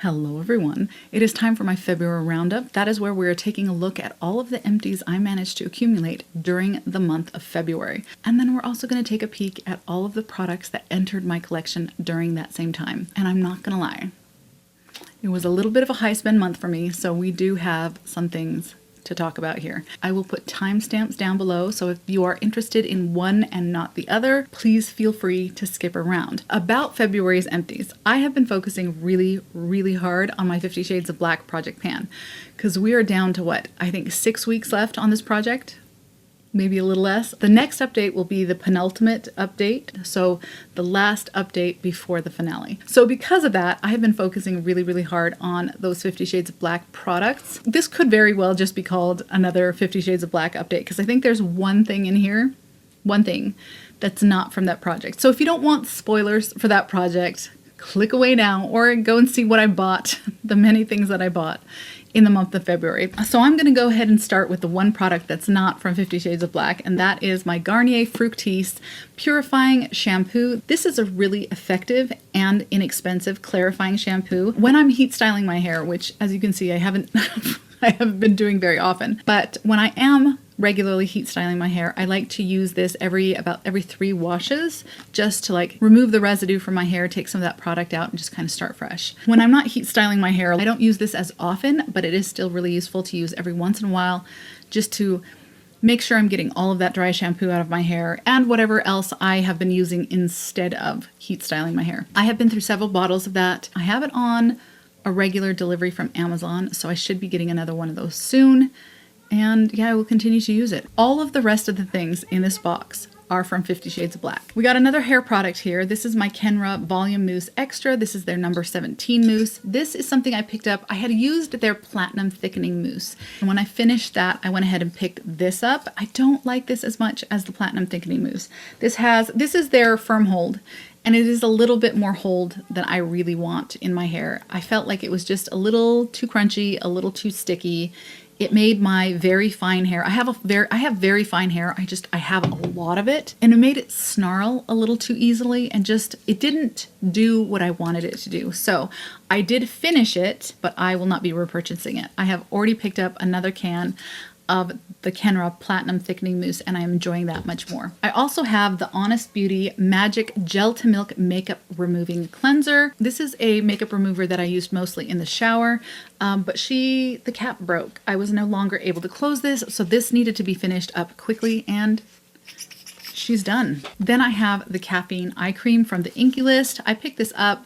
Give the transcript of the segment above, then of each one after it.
Hello everyone. It is time for my February roundup. That is where we're taking a look at all of the empties I managed to accumulate during the month of February. And then we're also going to take a peek at all of the products that entered my collection during that same time. And I'm not going to lie, it was a little bit of a high spend month for me, so we do have some things to talk about here. I will put timestamps down below, so if you are interested in one and not the other, please feel free to skip around. About February's empties, I have been focusing really hard on my 50 Shades of Black project pan, because we are down to what, I think 6 weeks left on this project? Maybe a little less. The next update will be the penultimate update, so the last update before the finale. So because of that, I have been focusing really hard on those 50 Shades of Black products. This could very well just be called another 50 Shades of Black update, because I think there's one thing in here, one thing that's not from that project. So if you don't want spoilers for that project, click away now or go and see what I bought, the many things that I bought in the month of February. So I'm going to go ahead and start with the one product that's not from 50 Shades of Black, and that is my Garnier Fructis Purifying Shampoo. This is a really effective and inexpensive clarifying shampoo. When I'm heat styling my hair, which as you can see I haven't I haven't been doing very often, but when I am regularly heat styling my hair, I like to use this about every 3 washes, just to like remove the residue from my hair, take some of that product out and just kind of start fresh. When I'm not heat styling my hair, I don't use this as often, but it is still really useful to use every once in a while, just to make sure I'm getting all of that dry shampoo out of my hair and whatever else I have been using instead of heat styling my hair. I have been through several bottles of that. I have it on a regular delivery from Amazon, so I should be getting another one of those soon. And yeah, I will continue to use it. All of the rest of the things in this box are from 50 Shades of Black. We got another hair product here. This is my Kenra Volume Mousse Extra. This is their number 17 mousse. This is something I picked up. I had used their Platinum Thickening Mousse. And when I finished that, I went ahead and picked this up. I don't like this as much as the Platinum Thickening Mousse. This is their firm hold, and it is a little bit more hold than I really want in my hair. I felt like it was just a little too crunchy, a little too sticky. It made my very fine hair, I have very fine hair, I have a lot of it, and it made it snarl a little too easily, and it didn't do what I wanted it to do. So I did finish it, but I will not be repurchasing it. I have already picked up another can of the Kenra Platinum Thickening Mousse, and I am enjoying that much more. I also have the Honest Beauty Magic Gel to Milk Makeup Removing Cleanser. This is a makeup remover that I used mostly in the shower, but the cap broke. I was no longer able to close this, so this needed to be finished up quickly, and she's done. Then I have the Caffeine Eye Cream from the Inky List. I picked this up.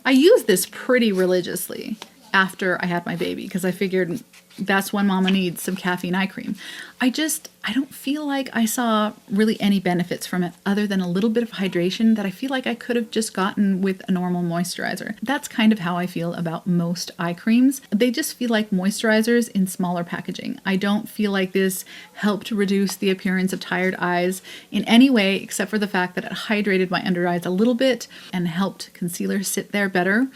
I used this pretty religiously after I had my baby, because I figured that's when mama needs some caffeine eye cream. I don't feel like I saw really any benefits from it other than a little bit of hydration that I feel like I could have just gotten with a normal moisturizer. That's kind of how I feel about most eye creams. They just feel like moisturizers in smaller packaging. I don't feel like this helped reduce the appearance of tired eyes in any way, except for the fact that it hydrated my under eyes a little bit and helped concealer sit there better.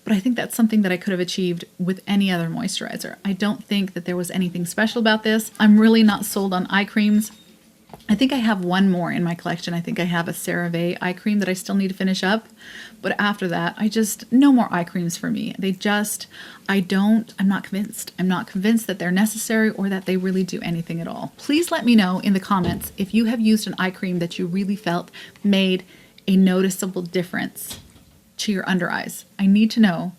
But I think that's something that I could have achieved with any other moisturizer. I don't think that there was anything special about this. I'm really not sold on eye creams. I think I have one more in my collection. I think I have a CeraVe eye cream that I still need to finish up. But after that, no more eye creams for me. I'm not convinced. I'm not convinced that they're necessary or that they really do anything at all. Please let me know in the comments if you have used an eye cream that you really felt made a noticeable difference to your under eyes. I need to know,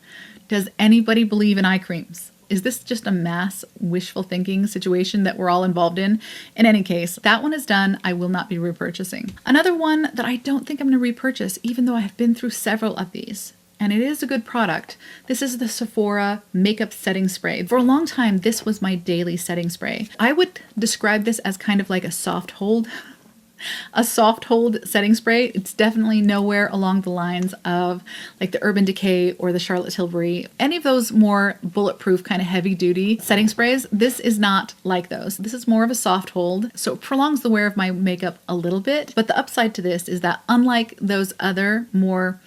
does anybody believe in eye creams? Is this just a mass wishful thinking situation that we're all involved in? In any case, that one is done. I will not be repurchasing. Another one that I don't think I'm going to repurchase, even though I have been through several of these, and it is a good product. This is the Sephora Makeup Setting Spray. For a long time, this was my daily setting spray. I would describe this as kind of like a soft hold. A soft hold setting spray. It's definitely nowhere along the lines of like the Urban Decay or the Charlotte Tilbury, any of those more bulletproof kind of heavy duty setting sprays. This is not like those. This is more of a soft hold, so it prolongs the wear of my makeup a little bit. But the upside to this is that unlike those other more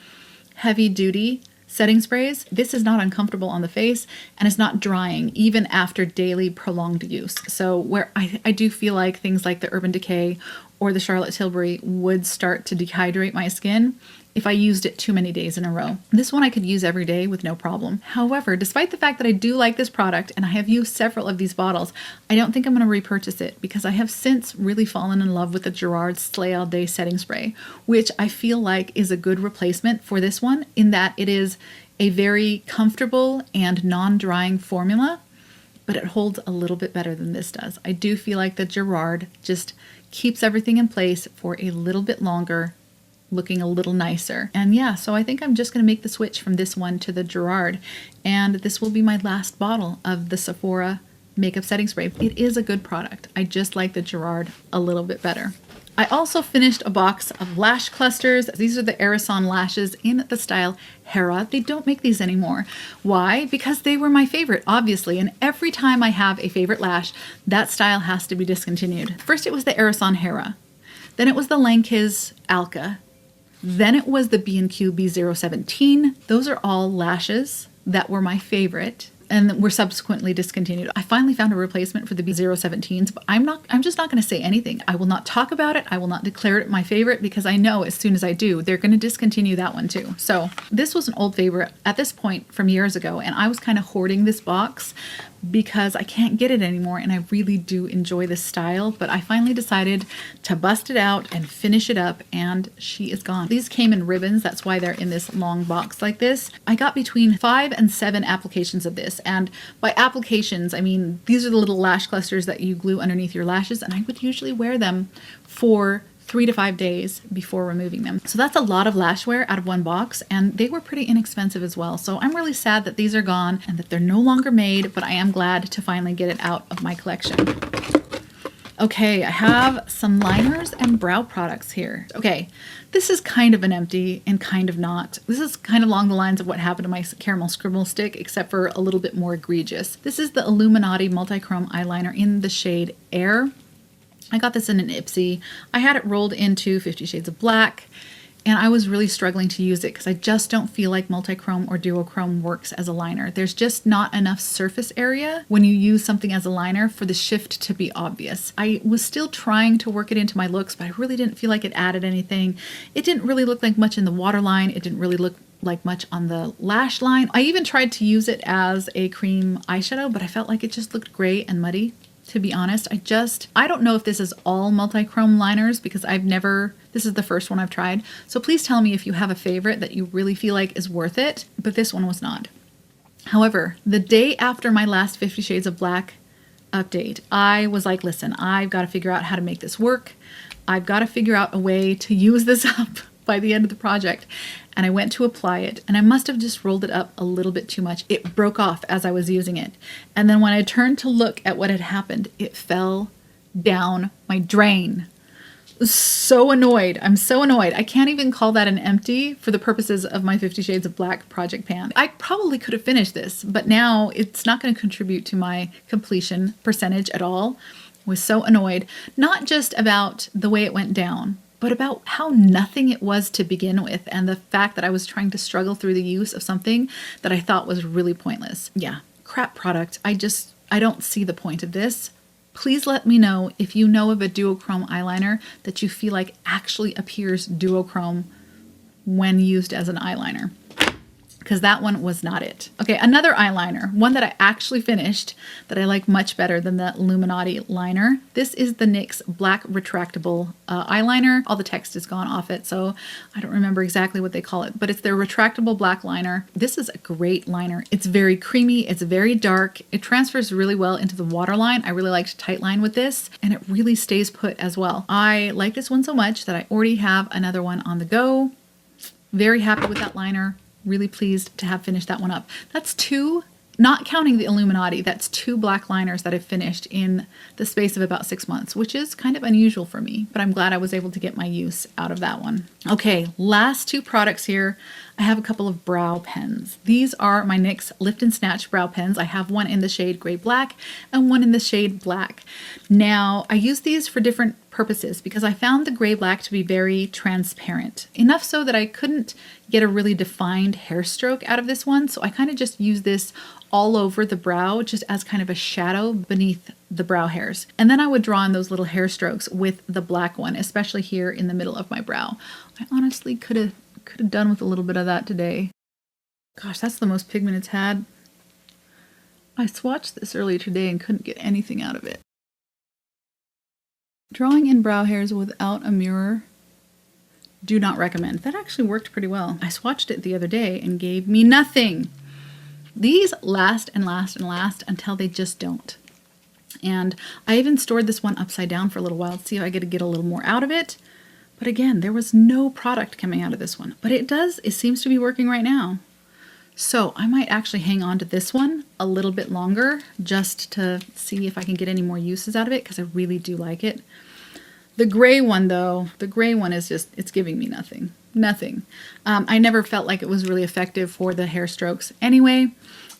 heavy duty setting sprays, this is not uncomfortable on the face and it's not drying even after daily prolonged use. So where I do feel like things like the Urban Decay or the Charlotte Tilbury would start to dehydrate my skin, if I used it too many days in a row. This one I could use every day with no problem. However, despite the fact that I do like this product and I have used several of these bottles, I don't think I'm going to repurchase it because I have since really fallen in love with the Gerard Slay All Day setting spray, which I feel like is a good replacement for this one in that it is a very comfortable and non-drying formula, but it holds a little bit better than this does. I do feel like the Gerard just keeps everything in place for a little bit longer, looking a little nicer. And yeah, so I think I'm just going to make the switch from this one to the Gerard, and this will be my last bottle of the Sephora makeup setting spray. It is a good product. I just like the Gerard a little bit better. I also finished a box of lash clusters. These are the Aerosol lashes in the style Hera. They don't make these anymore. Why? Because they were my favorite, obviously, and every time I have a favorite lash, that style has to be discontinued. First it was the Aerosol Hera, then it was the Langkiz Alka, then it was the B&Q B017. Those are all lashes that were my favorite and were subsequently discontinued. I finally found a replacement for the B017s, but I'm just not going to say anything. I will not talk about it. I will not declare it my favorite because I know as soon as I do, they're going to discontinue that one too. So this was an old favorite at this point from years ago, and I was kind of hoarding this box because I can't get it anymore, and I really do enjoy this style, but I finally decided to bust it out and finish it up, and she is gone. These came in ribbons, that's why they're in this long box like this. I got between 5 and 7 applications of this, and by applications, I mean these are the little lash clusters that you glue underneath your lashes, and I would usually wear them for 3 to 5 days before removing them. So that's a lot of lash wear out of one box, and they were pretty inexpensive as well. So I'm really sad that these are gone and that they're no longer made, but I am glad to finally get it out of my collection. Okay, I have some liners and brow products here. Okay, this is kind of an empty and kind of not. This is kind of along the lines of what happened to my caramel scribble stick, except for a little bit more egregious. This is the Illuminati Multichrome Eyeliner in the shade Air. I got this in an Ipsy. I had it rolled into 50 Shades of Black, and I was really struggling to use it because I just don't feel like multichrome or duochrome works as a liner. There's just not enough surface area when you use something as a liner for the shift to be obvious. I was still trying to work it into my looks, but I really didn't feel like it added anything. It didn't really look like much in the waterline. It didn't really look like much on the lash line. I even tried to use it as a cream eyeshadow, but I felt like it just looked gray and muddy. To be honest, I don't know if this is all multi-chrome liners because this is the first one I've tried. So please tell me if you have a favorite that you really feel like is worth it, but this one was not. However, the day after my last 50 Shades of Black update, I was like, listen, I've got to figure out how to make this work. I've got to figure out a way to use this up by the end of the project. And I went to apply it, and I must have just rolled it up a little bit too much. It broke off as I was using it. And then when I turned to look at what had happened, it fell down my drain. So annoyed. I'm so annoyed. I can't even call that an empty for the purposes of my 50 Shades of Black project pan. I probably could have finished this, but now it's not going to contribute to my completion percentage at all. I was so annoyed, not just about the way it went down, but about how nothing it was to begin with, and the fact that I was trying to struggle through the use of something that I thought was really pointless. Yeah, crap product. I don't see the point of this. Please let me know if you know of a duochrome eyeliner that you feel like actually appears duochrome when used as an eyeliner, because that one was not it. Okay, another eyeliner, one that I actually finished that I like much better than the Illuminati liner. This is the NYX Black Retractable Eyeliner. All the text is gone off it, so I don't remember exactly what they call it, but it's their retractable black liner. This is a great liner. It's very creamy, it's very dark. It transfers really well into the waterline. I really liked Tightline with this, and it really stays put as well. I like this one so much that I already have another one on the go. Very happy with that liner. Really pleased to have finished that one up. That's 2, not counting the Illuminati, that's 2 black liners that I've finished in the space of about 6 months, which is kind of unusual for me, but I'm glad I was able to get my use out of that one. Okay, last 2 products here. I have a couple of brow pens. These are my NYX Lift and Snatch brow pens. I have one in the shade Gray Black and one in the shade Black. Now, I use these for different purposes because I found the Gray Black to be very transparent, enough so that I couldn't get a really defined hair stroke out of this one. So I kind of just use this all over the brow, just as kind of a shadow beneath the brow hairs. And then I would draw in those little hair strokes with the black one, especially here in the middle of my brow. I honestly could have Could have done with a little bit of that today. Gosh, that's the most pigment it's had. I swatched this earlier today and couldn't get anything out of it. Drawing in brow hairs without a mirror, do not recommend. That actually worked pretty well. I swatched it the other day and gave me nothing. These last and last and last until they just don't. And I even stored this one upside down for a little while to see if I could get a little more out of it. But again, there was no product coming out of this one. But it seems to be working right now. So I might actually hang on to this one a little bit longer just to see if I can get any more uses out of it, because I really do like it. The gray one though, the gray one is just, it's giving me nothing. Nothing. I never felt like it was really effective for the hair strokes anyway.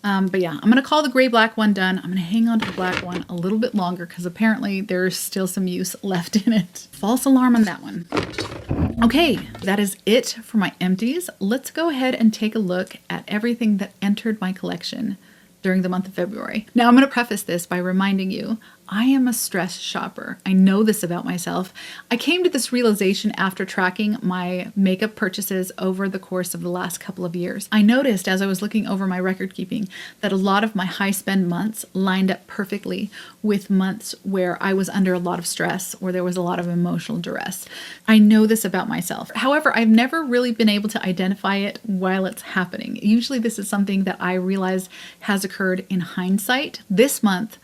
But yeah, I'm going to call the gray black one done. I'm going to hang on to the black one a little bit longer because apparently there's still some use left in it. False alarm on that one. Okay, that is it for my empties. Let's go ahead and take a look at everything that entered my collection during the month of February. Now I'm going to preface this by reminding you, I am a stress shopper. I know this about myself. I came to this realization after tracking my makeup purchases over the course of the last couple of years. I noticed as I was looking over my record keeping that a lot of my high spend months lined up perfectly with months where I was under a lot of stress or there was a lot of emotional duress. I know this about myself. However, I've never really been able to identify it while it's happening. Usually this is something that I realize has occurred in hindsight. This month,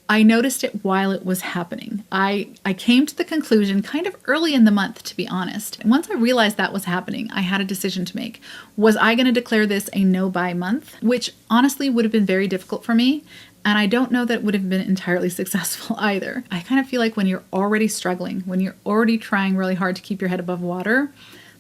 I noticed it while it was happening. I came to the conclusion kind of early in the month, to be honest. And once I realized that was happening, I had a decision to make. Was I going to declare this a no-buy month? Which honestly would have been very difficult for me. And I don't know that it would have been entirely successful either. I kind of feel like when you're already struggling, when you're already trying really hard to keep your head above water,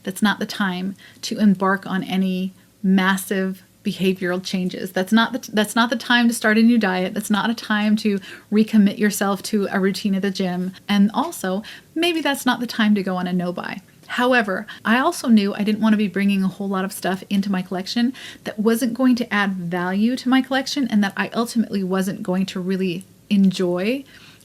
that's not the time to embark on any massive behavioral changes. That's not the time to start a new diet. That's not a time to recommit yourself to a routine at the gym. And also, maybe that's not the time to go on a no-buy. However, I also knew I didn't want to be bringing a whole lot of stuff into my collection that wasn't going to add value to my collection and that I ultimately wasn't going to really enjoy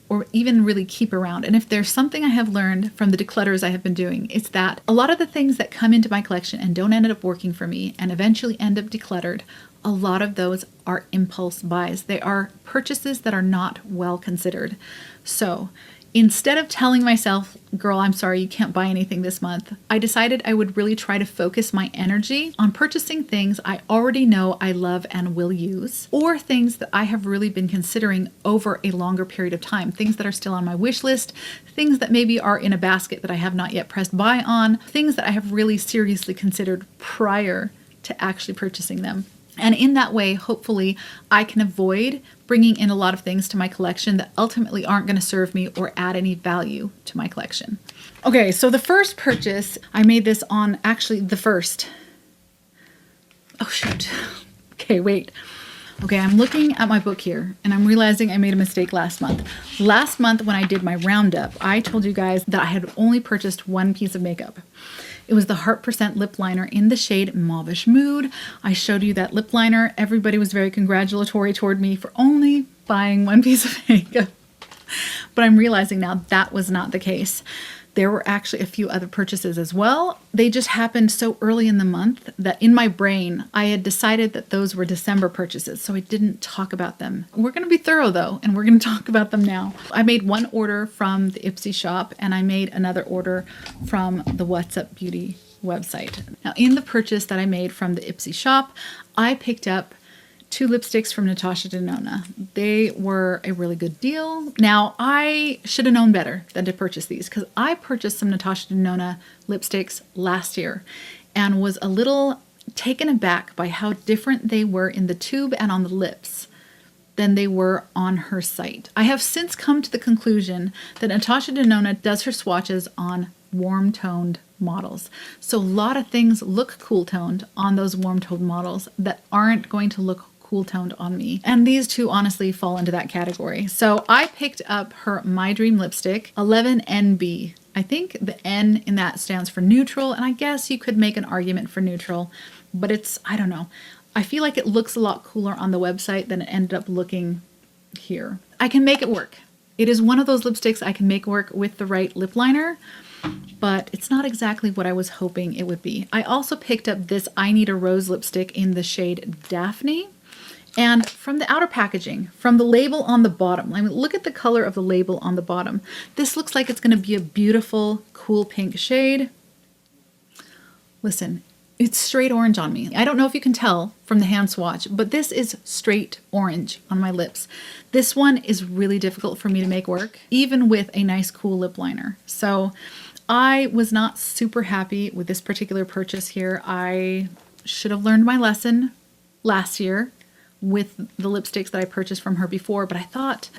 or even really keep around. And if there's something I have learned from the declutters I have been doing, it's that a lot of the things that come into my collection and don't end up working for me and eventually end up decluttered, a lot of those are impulse buys. They are purchases that are not well considered. So instead of telling myself, girl, I'm sorry, you can't buy anything this month, I decided I would really try to focus my energy on purchasing things I already know I love and will use, or things that I have really been considering over a longer period of time, things that are still on my wish list, things that maybe are in a basket that I have not yet pressed buy on, things that I have really seriously considered prior to actually purchasing them. And in that way, hopefully, I can avoid bringing in a lot of things to my collection that ultimately aren't going to serve me or add any value to my collection. Okay, so the first purchase, I made this on actually the first. Oh, shoot. Okay, wait. Okay, I'm looking at my book here and I'm realizing I made a mistake last month. Last month when I did my roundup, I told you guys that I had only purchased one piece of makeup. It was the Heart% lip liner in the shade Mauvish Mood. I showed you that lip liner. Everybody was very congratulatory toward me for only buying one piece of makeup. But I'm realizing now that was not the case. There were actually a few other purchases as well. They just happened so early in the month that in my brain, I had decided that those were December purchases, so I didn't talk about them. We're going to be thorough though, and we're going to talk about them now. I made one order from the Ipsy shop, and I made another order from the What's Up Beauty website. Now, in the purchase that I made from the Ipsy shop, I picked up 2 lipsticks from Natasha Denona. They were a really good deal. Now, I should have known better than to purchase these because I purchased some Natasha Denona lipsticks last year and was a little taken aback by how different they were in the tube and on the lips than they were on her site. I have since come to the conclusion that Natasha Denona does her swatches on warm-toned models. So a lot of things look cool-toned on those warm-toned models that aren't going to look cool toned on me. And these two honestly fall into that category. So I picked up her My Dream lipstick 11NB. I think the N in that stands for neutral, and I guess you could make an argument for neutral, but I don't know. I feel like it looks a lot cooler on the website than it ended up looking here. I can make it work. It is one of those lipsticks I can make work with the right lip liner, but it's not exactly what I was hoping it would be. I also picked up this I Need a Rose lipstick in the shade Daphne. And from the outer packaging, from the label on the bottom, I mean, look at the color of the label on the bottom. This looks like it's going to be a beautiful, cool pink shade. Listen, it's straight orange on me. I don't know if you can tell from the hand swatch, but this is straight orange on my lips. This one is really difficult for me to make work, even with a nice, cool lip liner. So I was not super happy with this particular purchase here. I should have learned my lesson last year with the lipsticks that I purchased from her before, but I thought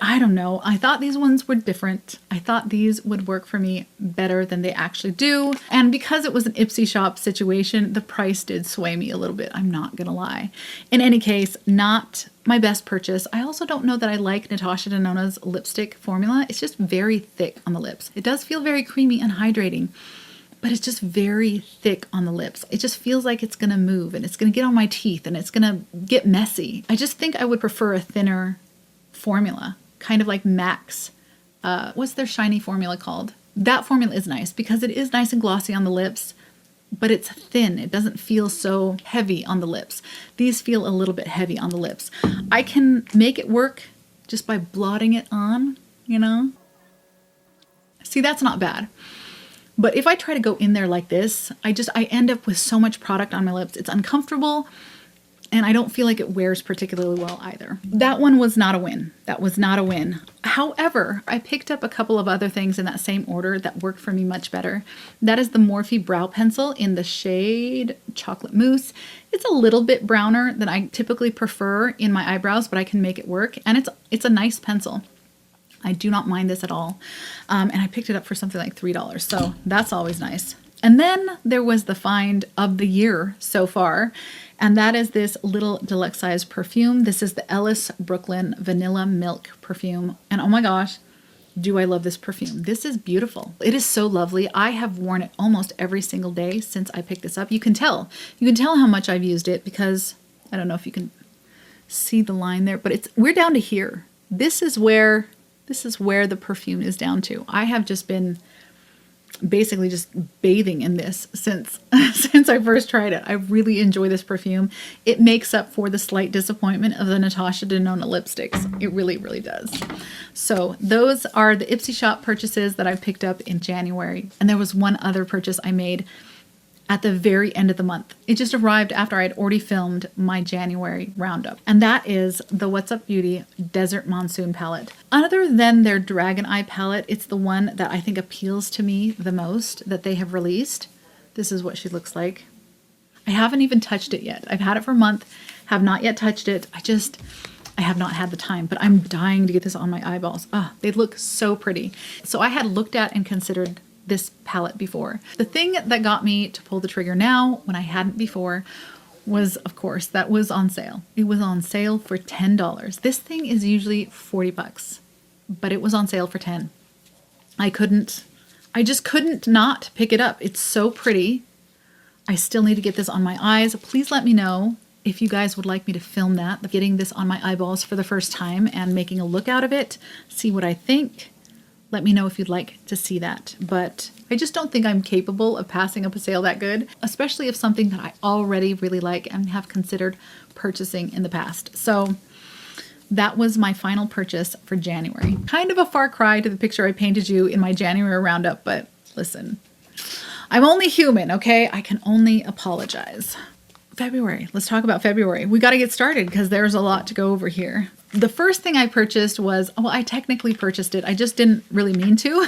these ones were different. I thought these would work for me better than they actually do. And because it was an Ipsy shop situation, the price did sway me a little bit, I'm not gonna lie. In any case, not my best purchase. I also don't know that I like Natasha Denona's lipstick formula. It's just very thick on the lips. It does feel very creamy and hydrating, but it's just very thick on the lips. It just feels like it's gonna move and it's gonna get on my teeth and it's gonna get messy. I just think I would prefer a thinner formula, kind of like MAC's. What's their shiny formula called? That formula is nice because it is nice and glossy on the lips, but it's thin. It doesn't feel so heavy on the lips. These feel a little bit heavy on the lips. I can make it work just by blotting it on, you know? See, that's not bad. But if I try to go in there like this, I end up with so much product on my lips. It's uncomfortable and I don't feel like it wears particularly well either. That one was not a win. That was not a win. However, I picked up a couple of other things in that same order that work for me much better. That is the Morphe Brow Pencil in the shade Chocolate Mousse. It's a little bit browner than I typically prefer in my eyebrows, but I can make it work. And it's a nice pencil. I do not mind this at all. And I picked it up for something like $3. So that's always nice. And then there was the find of the year so far. And that is this little deluxe size perfume. This is the Ellis Brooklyn Vanilla Milk perfume. And oh my gosh, do I love this perfume. This is beautiful. It is so lovely. I have worn it almost every single day since I picked this up. You can tell how much I've used it because I don't know if you can see the line there, but we're down to here. This is where the perfume is down to. I have just been basically just bathing in this since I first tried it. I really enjoy this perfume. It makes up for the slight disappointment of the Natasha Denona lipsticks. It really, really does. So those are the Ipsy shop purchases that I picked up in January. And there was one other purchase I made at the very end of the month. It just arrived after I had already filmed my January roundup. And that is the What's Up Beauty Desert Monsoon palette. Other than their Dragon Eye palette, it's the one that I think appeals to me the most that they have released. This is what she looks like. I haven't even touched it yet. I've had it for a month, have not yet touched it. I have not had the time, but I'm dying to get this on my eyeballs. Oh, they look so pretty. So I had looked at and considered this palette before. The thing that got me to pull the trigger now when I hadn't before was, of course, that was on sale. It was on sale for $10. This thing is usually 40 bucks, but it was on sale for 10. I just couldn't not pick it up. It's so pretty. I still need to get this on my eyes. Please let me know if you guys would like me to film that, getting this on my eyeballs for the first time and making a look out of it, see what I think. Let me know if you'd like to see that. But I just don't think I'm capable of passing up a sale that good, especially if something that I already really like and have considered purchasing in the past. So that was my final purchase for January. Kind of a far cry to the picture I painted you in my January roundup, but listen, I'm only human, okay? I can only apologize. February. Let's talk about February. We got to get started because there's a lot to go over here. The first thing I purchased was, well, I technically purchased it. I just didn't really mean to.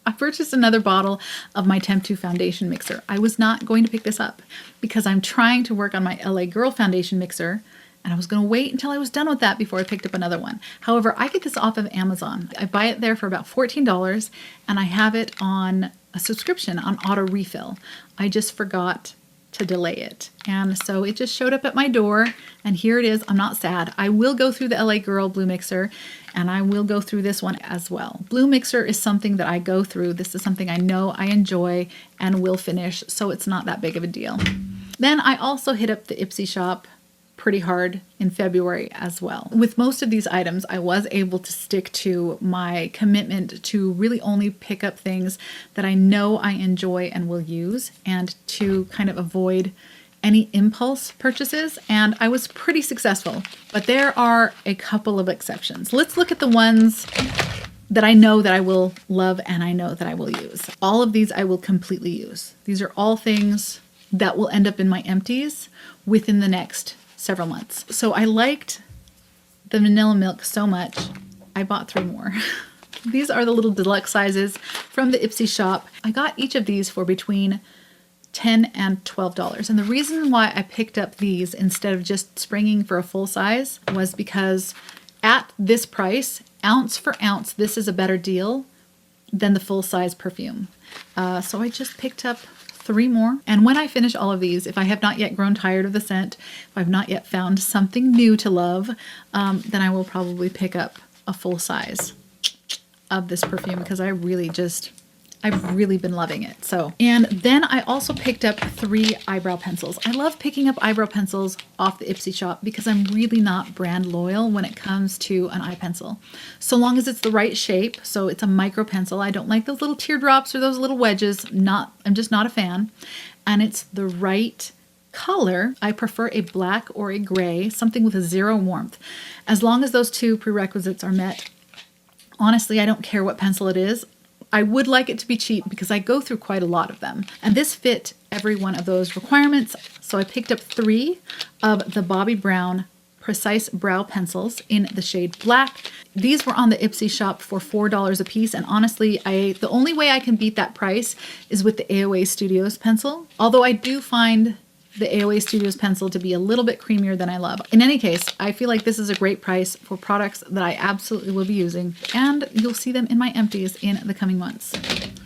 I purchased another bottle of my Temp 2 foundation mixer. I was not going to pick this up because I'm trying to work on my LA Girl foundation mixer and I was going to wait until I was done with that before I picked up another one. However, I get this off of Amazon. I buy it there for about $14 and I have it on a subscription on auto refill. I just forgot to delay it. And so it just showed up at my door and here it is. I'm not sad. I will go through the LA Girl Blue Mixer and I will go through this one as well. Blue Mixer is something that I go through. This is something I know I enjoy and will finish, so it's not that big of a deal. Then I also hit up the Ipsy shop pretty hard in February as well. With most of these items, I was able to stick to my commitment to really only pick up things that I know I enjoy and will use, and to kind of avoid any impulse purchases, and I was pretty successful. But there are a couple of exceptions. Let's look at the ones that I know that I will love and I know that I will use. All of these I will completely use. These are all things that will end up in my empties within the next several months. So I liked the vanilla milk so much, I bought 3 more. These are the little deluxe sizes from the Ipsy shop. I got each of these for between $10 and $12. And the reason why I picked up these instead of just springing for a full size was because at this price, ounce for ounce, this is a better deal than the full size perfume. So I just picked up 3 more. And when I finish all of these, if I have not yet grown tired of the scent, if I've not yet found something new to love, then I will probably pick up a full size of this perfume, because I've really been loving it. So, and then I also picked up 3 eyebrow pencils. I love picking up eyebrow pencils off the Ipsy shop because I'm really not brand loyal when it comes to an eye pencil. So long as it's the right shape, so it's a micro pencil. I don't like those little teardrops or those little wedges. I'm just not a fan. And it's the right color. I prefer a black or a gray, something with a 0 warmth. As long as those 2 prerequisites are met, honestly, I don't care what pencil it is. I would like it to be cheap because I go through quite a lot of them. And this fit every one of those requirements. So I picked up 3 of the Bobbi Brown Precise Brow Pencils in the shade Black. These were on the Ipsy shop for $4 a piece. And honestly, the only way I can beat that price is with the AOA Studios pencil. Although I do find the AOA Studios pencil to be a little bit creamier than I love. In any case, I feel like this is a great price for products that I absolutely will be using, and you'll see them in my empties in the coming months.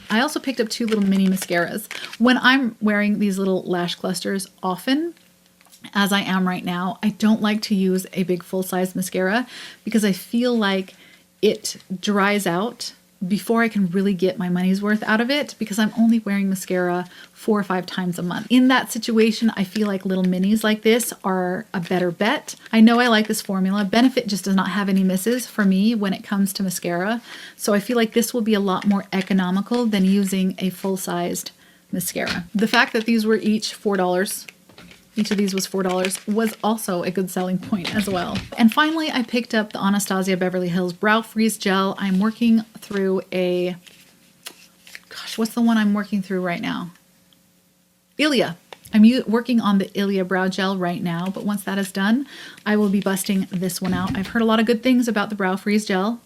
I also picked up 2 little mini mascaras. When I'm wearing these little lash clusters often, as I am right now, I don't like to use a big full-size mascara because I feel like it dries out before I can really get my money's worth out of it, because I'm only wearing mascara 4 or 5 times a month. In that situation, I feel like little minis like this are a better bet. I know I like this formula. Benefit just does not have any misses for me when it comes to mascara. So I feel like this will be a lot more economical than using a full-sized mascara. The fact that these were each $4, each of these was $4, was also a good selling point as well. And finally, I picked up the Anastasia Beverly Hills Brow Freeze Gel. I'm working through what's the one I'm working through right now? Ilia. I'm working on the Ilia Brow Gel right now, but once that is done, I will be busting this one out. I've heard a lot of good things about the Brow Freeze Gel.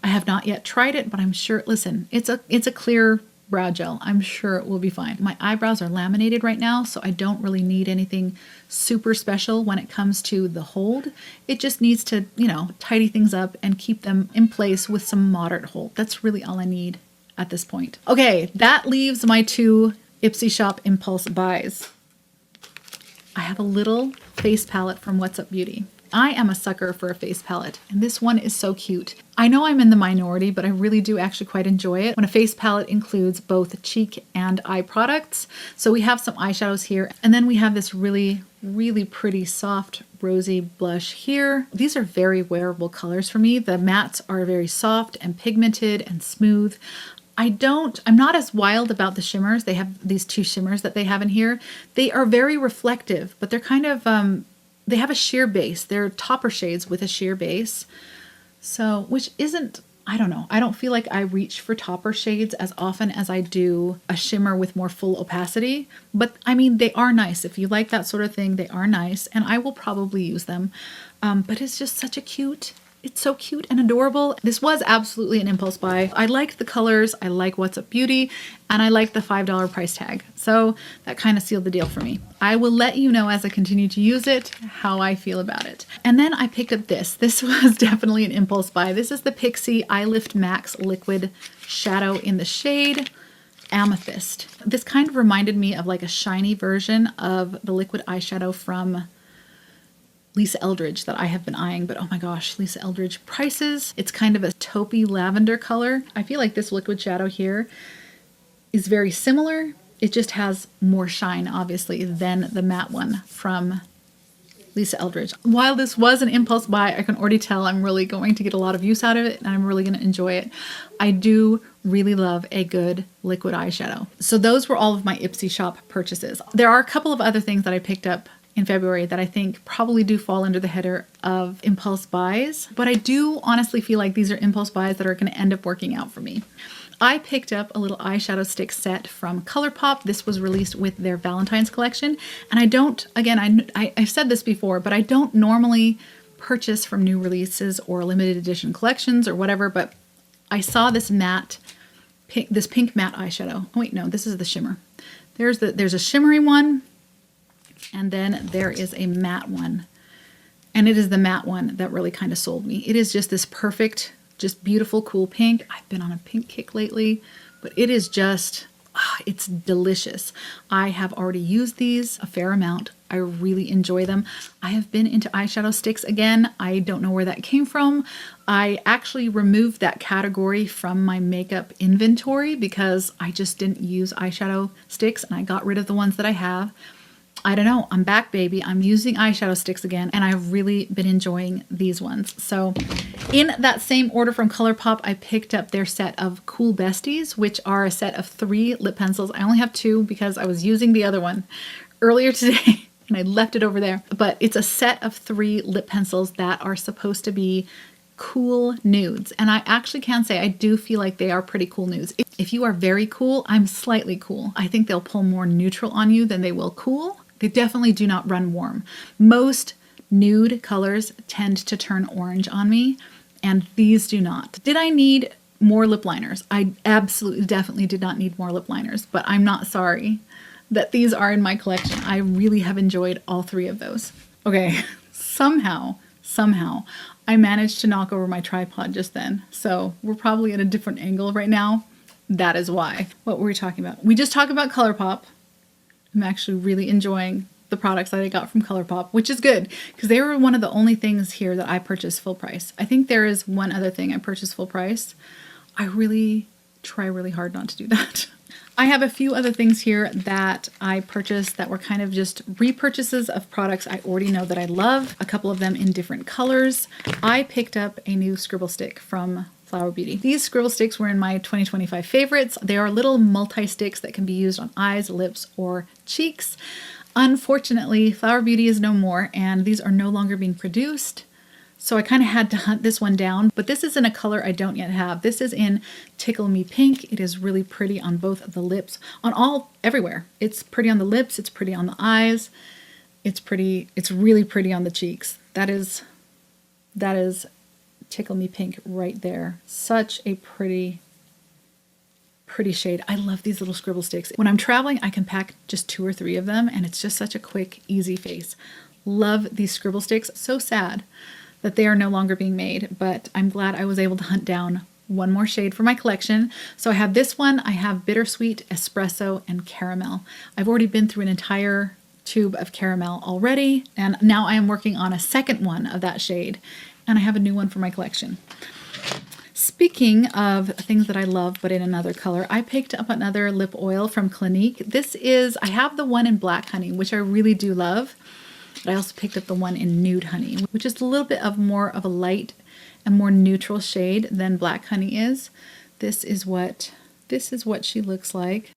I have not yet tried it, but I'm sure, listen, it's a clear brow gel. I'm sure it will be fine. My eyebrows are laminated right now, so I don't really need anything super special when it comes to the hold. It just needs to, tidy things up and keep them in place with some moderate hold. That's really all I need at this point. Okay, that leaves my 2 Ipsy shop impulse buys. I have a little face palette from What's Up Beauty. I am a sucker for a face palette, and this one is so cute. I know I'm in the minority, but I really do actually quite enjoy it when a face palette includes both cheek and eye products. So we have some eyeshadows here, and then we have this really, really pretty soft rosy blush here. These are very wearable colors for me. The mattes are very soft and pigmented and smooth. I'm not as wild about the shimmers. They have these 2 shimmers that they have in here. They are very reflective, but they're kind of, they have a sheer base. They're topper shades with a sheer base. So, which isn't, I don't know. I don't feel like I reach for topper shades as often as I do a shimmer with more full opacity. But I mean, they are nice. If you like that sort of thing, they are nice. And I will probably use them. But it's just such a it's so cute and adorable. This was absolutely an impulse buy. I liked the colors, I like What's Up Beauty, and I like the $5 price tag. So that kind of sealed the deal for me. I will let you know as I continue to use it, how I feel about it. And then I picked up this. This was definitely an impulse buy. This is the Pixi Eye Lift Max Liquid Shadow in the shade Amethyst. This kind of reminded me of like a shiny version of the liquid eyeshadow from Lisa Eldridge that I have been eyeing, but oh my gosh, Lisa Eldridge prices. It's kind of a taupey lavender color. I feel like this liquid shadow here is very similar. It just has more shine, obviously, than the matte one from Lisa Eldridge. While this was an impulse buy, I can already tell I'm really going to get a lot of use out of it and I'm really going to enjoy it. I do really love a good liquid eyeshadow. So those were all of my Ipsy shop purchases. There are a couple of other things that I picked up in February that I think probably do fall under the header of impulse buys, but I do honestly feel like these are impulse buys that are going to end up working out for me. I picked up a little eyeshadow stick set from ColourPop. This was released with their Valentine's collection. And I don't, again, I've said this before, but I don't normally purchase from new releases or limited edition collections or whatever, but I saw this matte, this pink matte eyeshadow. Oh wait, no, this is the shimmer. There's a shimmery one, and then there is a matte one. And it is the matte one that really kind of sold me. It is just this perfect, just beautiful, cool pink. I've been on a pink kick lately, but it is just, it's delicious. I have already used these a fair amount. I really enjoy them. I have been into eyeshadow sticks again. I don't know where that came from. I actually removed that category from my makeup inventory because I just didn't use eyeshadow sticks and I got rid of the ones that I have. I don't know, I'm back, baby. I'm using eyeshadow sticks again, and I've really been enjoying these ones. So in that same order from ColourPop, I picked up their set of Cool Besties, which are a set of 3 lip pencils. I only have 2 because I was using the other one earlier today, and I left it over there. But it's a set of 3 lip pencils that are supposed to be cool nudes. And I actually can say I do feel like they are pretty cool nudes. If you are very cool, I'm slightly cool. I think they'll pull more neutral on you than they will cool. They definitely do not run warm. Most nude colors tend to turn orange on me, and these do not. Did I need more lip liners? I absolutely definitely did not need more lip liners, but I'm not sorry that these are in my collection. I really have enjoyed all 3 of those. Okay, somehow, I managed to knock over my tripod just then, so we're probably at a different angle right now. That is why. What were we talking about? We just talked about ColourPop. I'm actually really enjoying the products that I got from ColourPop, which is good because they were one of the only things here that I purchased full price. I think there is one other thing I purchased full price. I really try really hard not to do that. I have a few other things here that I purchased that were kind of just repurchases of products I already know that I love, a couple of them in different colors. I picked up a new scribble stick from Flower Beauty. These scribble sticks were in my 2025 favorites. They are little multi-sticks that can be used on eyes, lips, or cheeks. Unfortunately, Flower Beauty is no more and these are no longer being produced. So I kind of had to hunt this one down, but this is in a color I don't yet have. This is in Tickle Me Pink. It is really pretty on both of the lips, everywhere. It's pretty on the lips, it's pretty on the eyes. It's really pretty on the cheeks. That is Tickle Me Pink right there. Such a pretty shade. I love these little scribble sticks. When I'm traveling, I can pack just 2 or 3 of them and it's just such a quick, easy face. Love these scribble sticks. So sad that they are no longer being made, but I'm glad I was able to hunt down one more shade for my collection. So I have this one, I have Bittersweet, Espresso, and Caramel. I've already been through an entire tube of caramel already, and now I am working on a second one of that shade, and I have a new one for my collection. Speaking of things that I love but in another color, I picked up another lip oil from Clinique. I have the one in Black Honey, which I really do love. But I also picked up the one in Nude Honey, which is a little bit more of a light and more neutral shade than Black Honey is. This is what she looks like.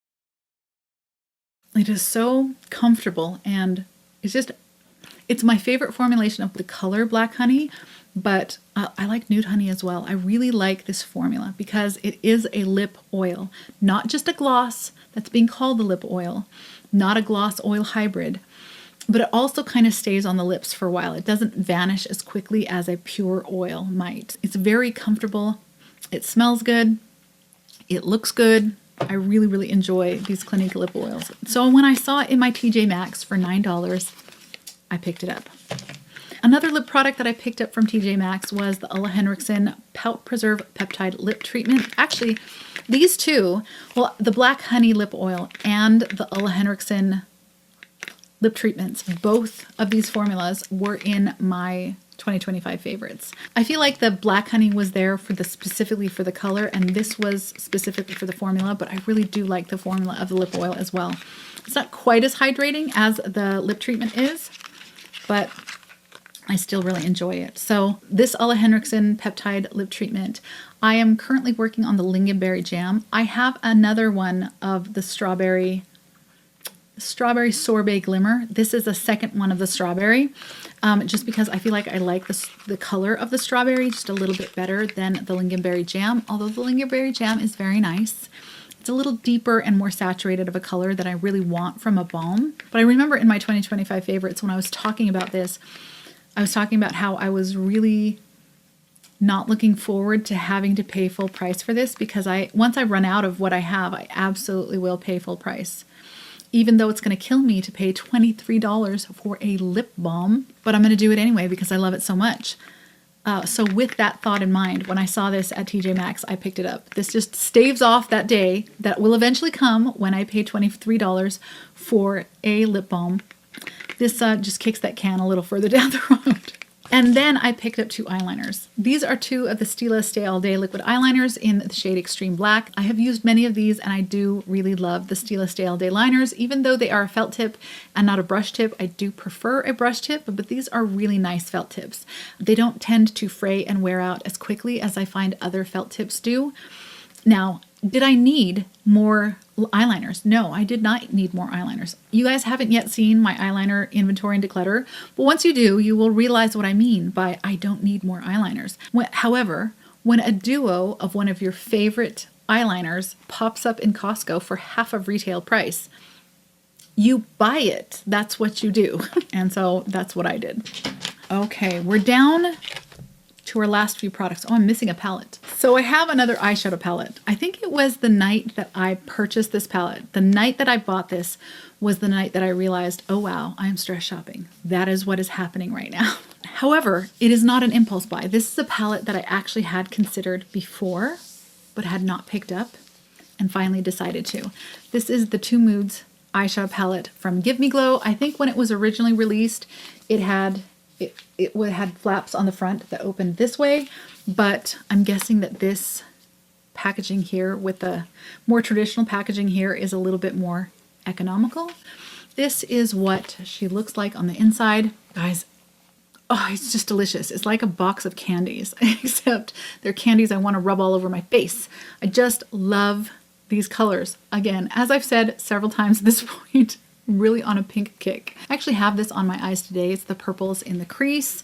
It is so comfortable and it's my favorite formulation of the color Black Honey, but I like Nude Honey as well. I really like this formula because it is a lip oil, not just a gloss that's being called the lip oil, not a gloss oil hybrid, but it also kind of stays on the lips for a while. It doesn't vanish as quickly as a pure oil might. It's very comfortable. It smells good. It looks good. I really, really enjoy these Clinique lip oils. So when I saw it in my TJ Maxx for $9, I picked it up. Another lip product that I picked up from TJ Maxx was the Ulla Henriksen Pout Preserve Peptide Lip Treatment. Actually, these two, well, the Black Honey lip oil and the Ulla Henriksen lip treatments, both of these formulas were in my 2025 favorites. I feel like the Black Honey was there specifically for the color, and this was specifically for the formula, but I really do like the formula of the lip oil as well. It's not quite as hydrating as the lip treatment is, but I still really enjoy it. So this Ole Henriksen Peptide Lip Treatment, I am currently working on the Lingonberry Jam. I have another one of the strawberry sorbet glimmer. This is the second one of the strawberry, just because I feel like I like the color of the strawberry just a little bit better than the Lingonberry Jam, although the Lingonberry Jam is very nice. It's a little deeper and more saturated of a color that I really want from a balm. But I remember in my 2025 favorites, when I was talking about this, I was talking about how I was really not looking forward to having to pay full price for this, because once I run out of what I have, I absolutely will pay full price. Even though it's going to kill me to pay $23 for a lip balm, but I'm going to do it anyway because I love it so much. So with that thought in mind, when I saw this at TJ Maxx, I picked it up. This just staves off that day that will eventually come when I pay $23 for a lip balm. This just kicks that can a little further down the road. And then I picked up two eyeliners. These are two of the Stila Stay All Day liquid eyeliners in the shade Extreme Black. I have used many of these and I do really love the Stila Stay All Day liners. Even though they are a felt tip and not a brush tip, I do prefer a brush tip, but these are really nice felt tips. They don't tend to fray and wear out as quickly as I find other felt tips do. Now, did I need more eyeliners? No, I did not need more eyeliners. You guys haven't yet seen my eyeliner inventory and declutter, but once you do, you will realize what I mean by I don't need more eyeliners. However, when a duo of one of your favorite eyeliners pops up in Costco for half of retail price, you buy it. That's what you do. And so that's what I did. Okay, we're down to our last few products. Oh, I'm missing a palette. So I have another eyeshadow palette. I think it was the night that I purchased this palette. The night that I bought this was the night that I realized, oh wow, I'm stress shopping. That is what is happening right now. However, it is not an impulse buy. This is a palette that I actually had considered before, but had not picked up and finally decided to. This is the Two Moods eyeshadow palette from Give Me Glow. I think when it was originally released, it had flaps on the front that opened this way, but I'm guessing that this packaging here with the more traditional packaging here is a little bit more economical. This is what she looks like on the inside. Guys, oh, it's just delicious. It's like a box of candies, except they're candies I want to rub all over my face. I just love these colors. Again, as I've said several times at this point, really on a pink kick. I actually have this on my eyes today. It's the purples in the crease,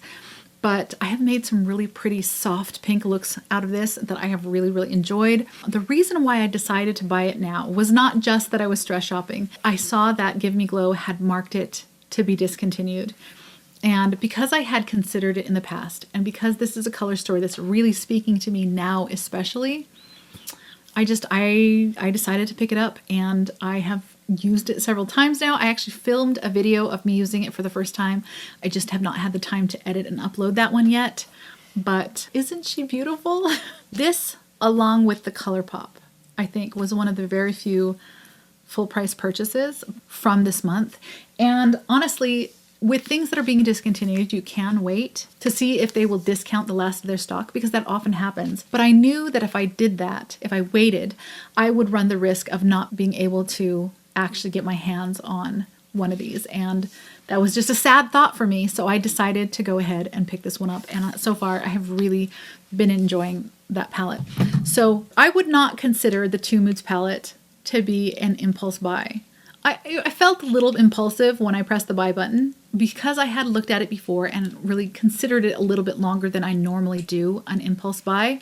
but I have made some really pretty soft pink looks out of this that I have really, really enjoyed. The reason why I decided to buy it now was not just that I was stress shopping. I saw that Give Me Glow had marked it to be discontinued. And because I had considered it in the past, and because this is a color story that's really speaking to me now especially, I decided to pick it up, and I have used it several times now. I actually filmed a video of me using it for the first time. I just have not had the time to edit and upload that one yet. But isn't she beautiful? This, along with the ColourPop, I think was one of the very few full price purchases from this month. And honestly, with things that are being discontinued, you can wait to see if they will discount the last of their stock, because that often happens. But I knew that if I did that, if I waited, I would run the risk of not being able to actually get my hands on one of these. And that was just a sad thought for me. So I decided to go ahead and pick this one up. And so far, I have really been enjoying that palette. So I would not consider the Two Moods palette to be an impulse buy. I felt a little impulsive when I pressed the buy button because I had looked at it before and really considered it a little bit longer than I normally do an impulse buy.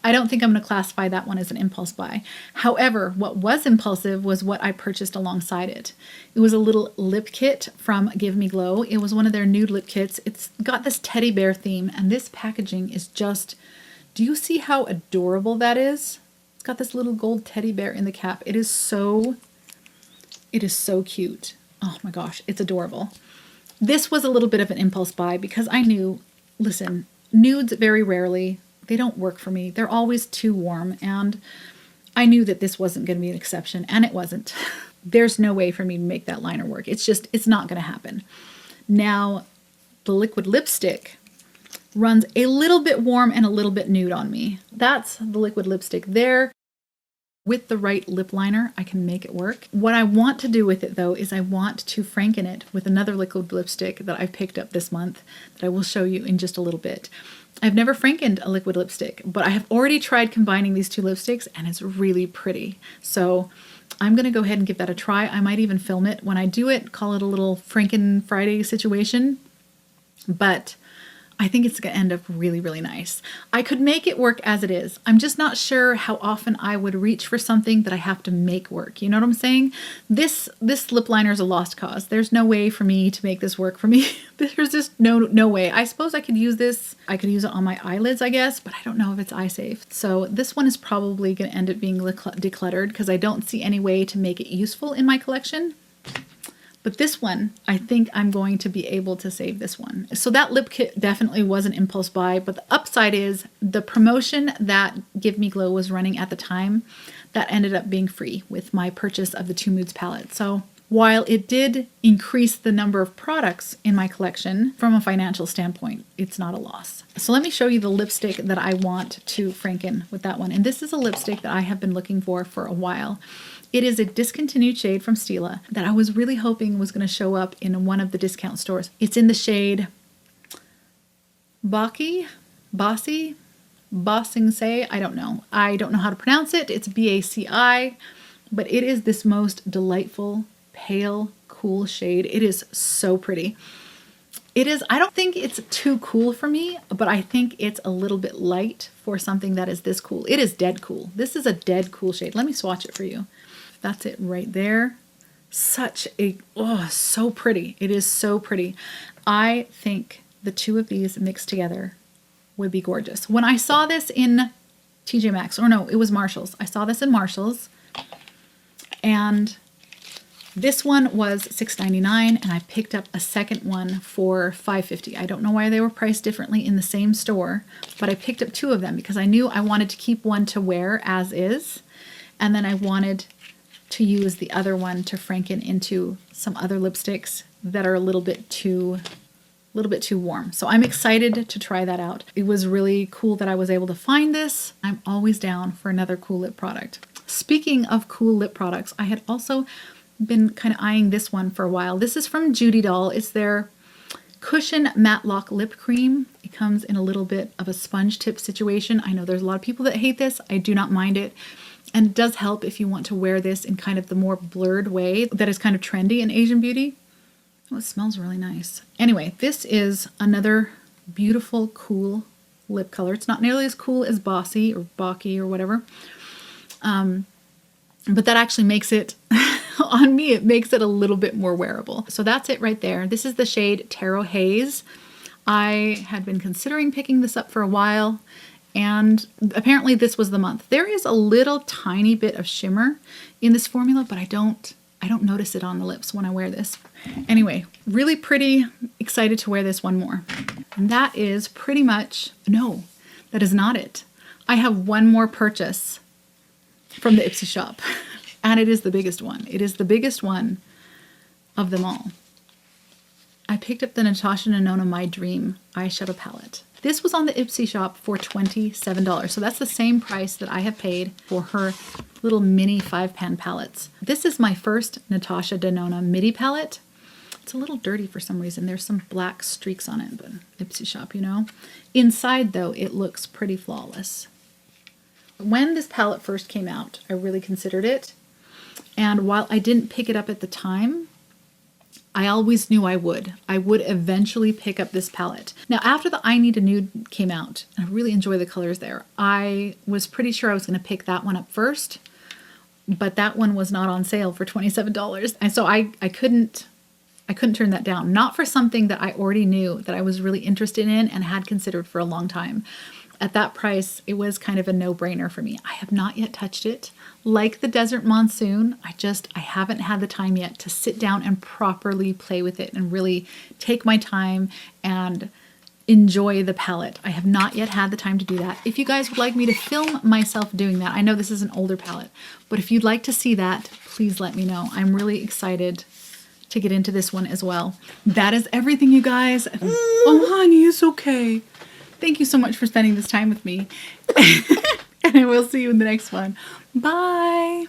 I don't think I'm going to classify that one as an impulse buy. However, what was impulsive was what I purchased alongside it. It was a little lip kit from Give Me Glow. It was one of their nude lip kits. It's got this teddy bear theme, and this packaging is just, do you see how adorable that is? It's got this little gold teddy bear in the cap. It is so cute. Oh my gosh, it's adorable. This was a little bit of an impulse buy because I knew, listen, nudes very rarely, they don't work for me. They're always too warm, and I knew that this wasn't going to be an exception, and it wasn't. There's no way for me to make that liner work. It's not going to happen. Now, the liquid lipstick runs a little bit warm and a little bit nude on me. That's the liquid lipstick there. With the right lip liner, I can make it work. What I want to do with it though is I want to franken it with another liquid lipstick that I picked up this month that I will show you in just a little bit. I've never frankened a liquid lipstick, but I have already tried combining these two lipsticks and it's really pretty. So I'm gonna go ahead and give that a try. I might even film it when I do it, call it a little Franken Friday situation, but I think it's going to end up really, really nice. I could make it work as it is. I'm just not sure how often I would reach for something that I have to make work. You know what I'm saying? This lip liner is a lost cause. There's no way for me to make this work for me. There's just no way. I suppose I could use this. I could use it on my eyelids, I guess, but I don't know if it's eye safe. So this one is probably going to end up being decluttered because I don't see any way to make it useful in my collection. But this one, I think I'm going to be able to save this one. So that lip kit definitely was an impulse buy, but the upside is the promotion that Give Me Glow was running at the time, that ended up being free with my purchase of the Two Moods palette. So while it did increase the number of products in my collection, from a financial standpoint, it's not a loss. So let me show you the lipstick that I want to franken with that one. And this is a lipstick that I have been looking for a while. It is a discontinued shade from Stila that I was really hoping was going to show up in one of the discount stores. It's in the shade Bossing Say. I don't know. I don't know how to pronounce it. It's BACI, but it is this most delightful, pale, cool shade. It is so pretty. It is, I don't think it's too cool for me, but I think it's a little bit light for something that is this cool. It is dead cool. This is a dead cool shade. Let me swatch it for you. That's it right there. Such a, oh, so pretty. It is so pretty. I think the two of these mixed together would be gorgeous. When I saw this in TJ Maxx, or no, it was Marshall's. I saw this in Marshall's, and this one was $6.99, and I picked up a second one for $5.50. I don't know why they were priced differently in the same store, but I picked up two of them because I knew I wanted to keep one to wear as is, and then I wanted to use the other one to franken into some other lipsticks that are a little bit too warm. So I'm excited to try that out. It was really cool that I was able to find this. I'm always down for another cool lip product. Speaking of cool lip products, I had also been kind of eyeing this one for a while. This is from Judy Doll. It's their Cushion Matte Lock Lip Cream. It comes in a little bit of a sponge tip situation. I know there's a lot of people that hate this. I do not mind it. And it does help if you want to wear this in kind of the more blurred way that is kind of trendy in Asian beauty. Oh, it smells really nice. Anyway, this is another beautiful, cool lip color. It's not nearly as cool as Bossy or Baki or whatever. But that actually makes it, on me, it makes it a little bit more wearable. So that's it right there. This is the shade Taro Haze. I had been considering picking this up for a while, and apparently this was the month. There is a little tiny bit of shimmer in this formula, but I don't notice it on the lips when I wear this. Anyway, really pretty, excited to wear this one more. And that is pretty much, no, that is not it. I have one more purchase from the Ipsy shop, and it is the biggest one. It is the biggest one of them all. I picked up the Natasha Denona My Dream eyeshadow palette. This was on the Ipsy shop for $27. So that's the same price that I have paid for her little mini 5-pan palettes. This is my first Natasha Denona midi palette. It's a little dirty for some reason. There's some black streaks on it, but Ipsy shop, you know. Inside though, it looks pretty flawless. When this palette first came out, I really considered it. And while I didn't pick it up at the time, I always knew I would. I would eventually pick up this palette. Now, after the I Need a Nude came out, I really enjoy the colors there. I was pretty sure I was going to pick that one up first, but that one was not on sale for $27. And so I couldn't turn that down. Not for something that I already knew that I was really interested in and had considered for a long time. At that price, it was kind of a no-brainer for me. I have not yet touched it. Like the Desert Monsoon, I haven't had the time yet to sit down and properly play with it and really take my time and enjoy the palette. I have not yet had the time to do that. If you guys would like me to film myself doing that, I know this is an older palette, but if you'd like to see that, please let me know. I'm really excited to get into this one as well. That is everything, you guys. Oh, honey, it's okay. Thank you so much for spending this time with me. and we'll see you in the next one. Bye.